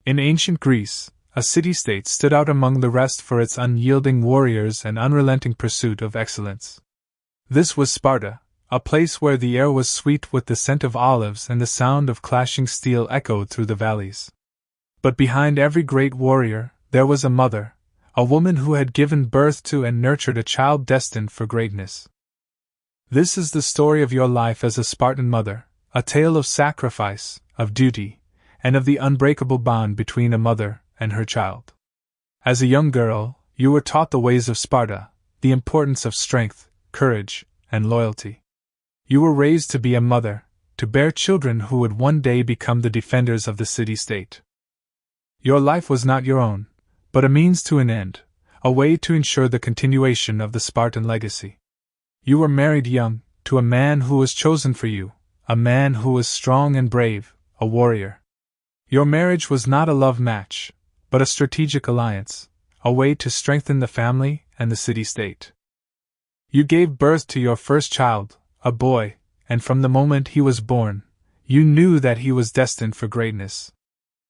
In ancient Greece, a city-state stood out among the rest for its unyielding warriors and unrelenting pursuit of excellence. This was Sparta, a place where the air was sweet with the scent of olives and the sound of clashing steel echoed through the valleys. But behind every great warrior, there was a mother, a woman who had given birth to and nurtured a child destined for greatness. This is the story of your life as a Spartan mother, a tale of sacrifice, of duty, and of the unbreakable bond between a mother and her child. As a young girl, you were taught the ways of Sparta, the importance of strength, courage, and loyalty. You were raised to be a mother, to bear children who would one day become the defenders of the city-state. Your life was not your own, but a means to an end, a way to ensure the continuation of the Spartan legacy. You were married young, to a man who was chosen for you, a man who was strong and brave, a warrior. Your marriage was not a love match, but a strategic alliance, a way to strengthen the family and the city-state. You gave birth to your first child, a boy, and from the moment he was born, you knew that he was destined for greatness.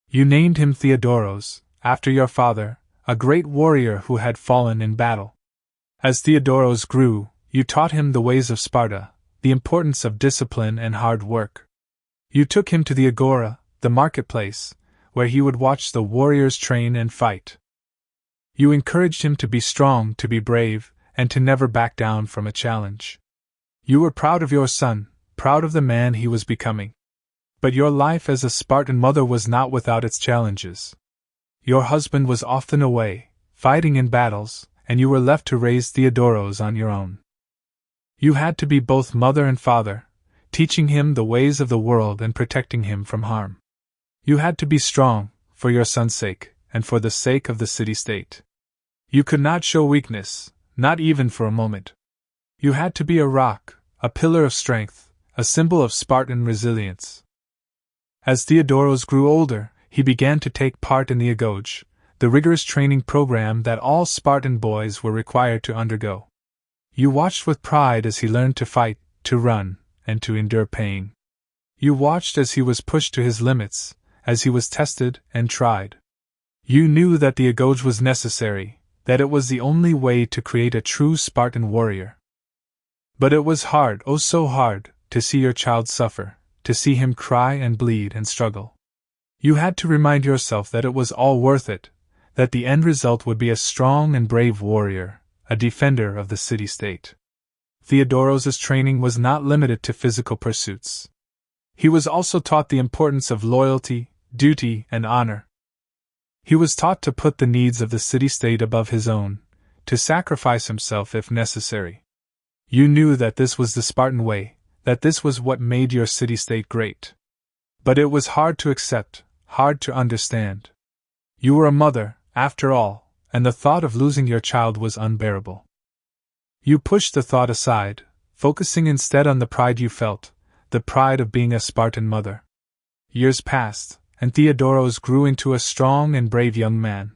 You named him Theodoros, after your father, a great warrior who had fallen in battle. As Theodoros grew, you taught him the ways of Sparta, the importance of discipline and hard work. You took him to the agora, the marketplace, where he would watch the warriors train and fight. You encouraged him to be strong, to be brave, and to never back down from a challenge. You were proud of your son, proud of the man he was becoming. But your life as a Spartan mother was not without its challenges. Your husband was often away, fighting in battles, and you were left to raise Theodoros on your own. You had to be both mother and father, teaching him the ways of the world and protecting him from harm. You had to be strong, for your son's sake, and for the sake of the city-state. You could not show weakness, not even for a moment. You had to be a rock, a pillar of strength, a symbol of Spartan resilience. As Theodoros grew older, he began to take part in the agoge, the rigorous training program that all Spartan boys were required to undergo. You watched with pride as he learned to fight, to run, and to endure pain. You watched as he was pushed to his limits, as he was tested and tried. You knew that the agoge was necessary, that it was the only way to create a true Spartan warrior. But it was hard, oh so hard, to see your child suffer, to see him cry and bleed and struggle. You had to remind yourself that it was all worth it, that the end result would be a strong and brave warrior, a defender of the city-state. Theodoros's training was not limited to physical pursuits. He was also taught the importance of loyalty, duty, and honor. He was taught to put the needs of the city-state above his own, to sacrifice himself if necessary. You knew that this was the Spartan way, that this was what made your city-state great. But it was hard to accept, hard to understand. You were a mother, after all, and the thought of losing your child was unbearable. You pushed the thought aside, focusing instead on the pride you felt, the pride of being a Spartan mother. Years passed, and Theodoros grew into a strong and brave young man.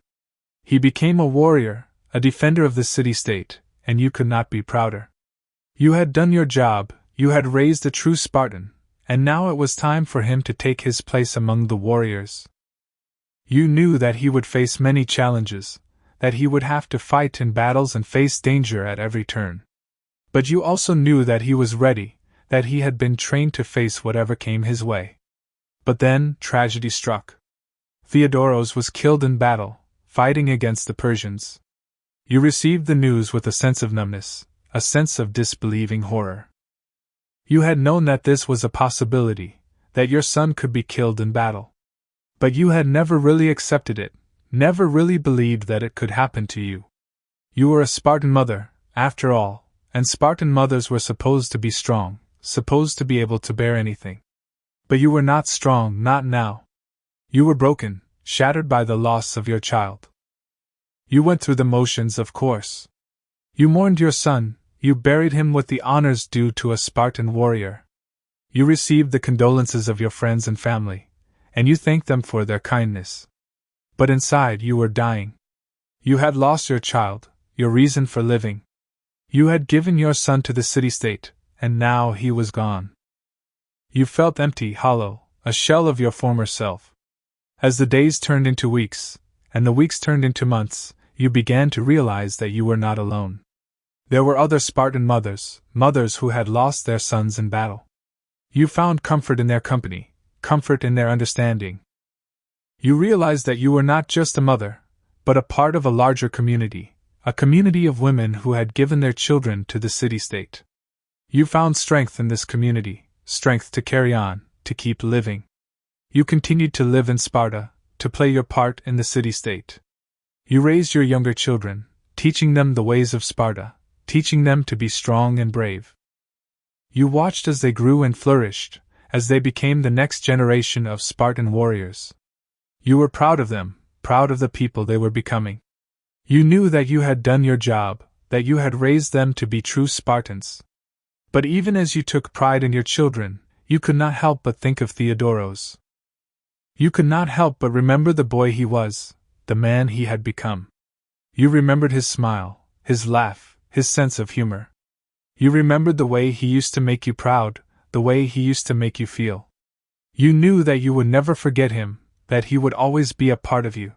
He became a warrior, a defender of the city-state, and you could not be prouder. You had done your job, you had raised a true Spartan, and now it was time for him to take his place among the warriors. You knew that he would face many challenges, that he would have to fight in battles and face danger at every turn. But you also knew that he was ready, that he had been trained to face whatever came his way. But then, tragedy struck. Theodoros was killed in battle, fighting against the Persians. You received the news with a sense of numbness, a sense of disbelieving horror. You had known that this was a possibility, that your son could be killed in battle. But you had never really accepted it, never really believed that it could happen to you. You were a Spartan mother, after all, and Spartan mothers were supposed to be strong, supposed to be able to bear anything. But you were not strong, not now. You were broken, shattered by the loss of your child. You went through the motions, of course. You mourned your son, you buried him with the honors due to a Spartan warrior. You received the condolences of your friends and family, and you thanked them for their kindness. But inside you were dying. You had lost your child, your reason for living. You had given your son to the city-state, and now he was gone. You felt empty, hollow, a shell of your former self. As the days turned into weeks, and the weeks turned into months, you began to realize that you were not alone. There were other Spartan mothers, mothers who had lost their sons in battle. You found comfort in their company, comfort in their understanding. You realized that you were not just a mother, but a part of a larger community, a community of women who had given their children to the city-state. You found strength in this community, strength to carry on, to keep living. You continued to live in Sparta, to play your part in the city-state. You raised your younger children, teaching them the ways of Sparta, teaching them to be strong and brave. You watched as they grew and flourished, as they became the next generation of Spartan warriors. You were proud of them, proud of the people they were becoming. You knew that you had done your job, that you had raised them to be true Spartans. But even as you took pride in your children, you could not help but think of Theodoros. You could not help but remember the boy he was, the man he had become. You remembered his smile, his laugh, his sense of humor. You remembered the way he used to make you proud, the way he used to make you feel. You knew that you would never forget him, that he would always be a part of you.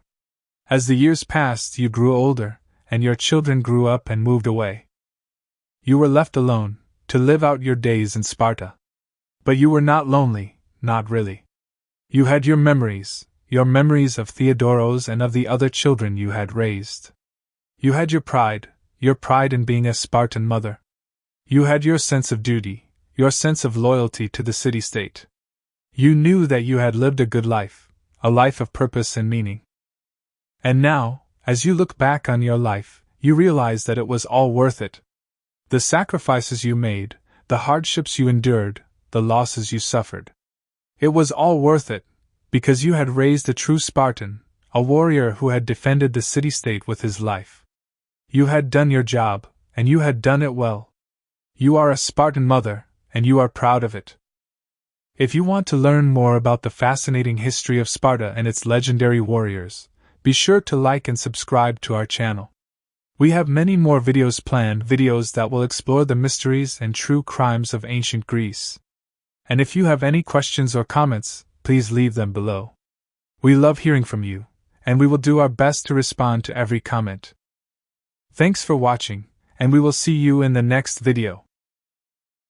As the years passed, you grew older, and your children grew up and moved away. You were left alone, to live out your days in Sparta. But you were not lonely, not really. You had your memories of Theodoros and of the other children you had raised. You had your pride in being a Spartan mother. You had your sense of duty, your sense of loyalty to the city-state. You knew that you had lived a good life, a life of purpose and meaning. And now, as you look back on your life, you realize that it was all worth it. The sacrifices you made, the hardships you endured, the losses you suffered. It was all worth it, because you had raised a true Spartan, a warrior who had defended the city-state with his life. You had done your job, and you had done it well. You are a Spartan mother, and you are proud of it. If you want to learn more about the fascinating history of Sparta and its legendary warriors, be sure to like and subscribe to our channel. We have many more videos planned, videos that will explore the mysteries and true crimes of ancient Greece. And if you have any questions or comments, please leave them below. We love hearing from you, and we will do our best to respond to every comment. Thanks for watching, and we will see you in the next video.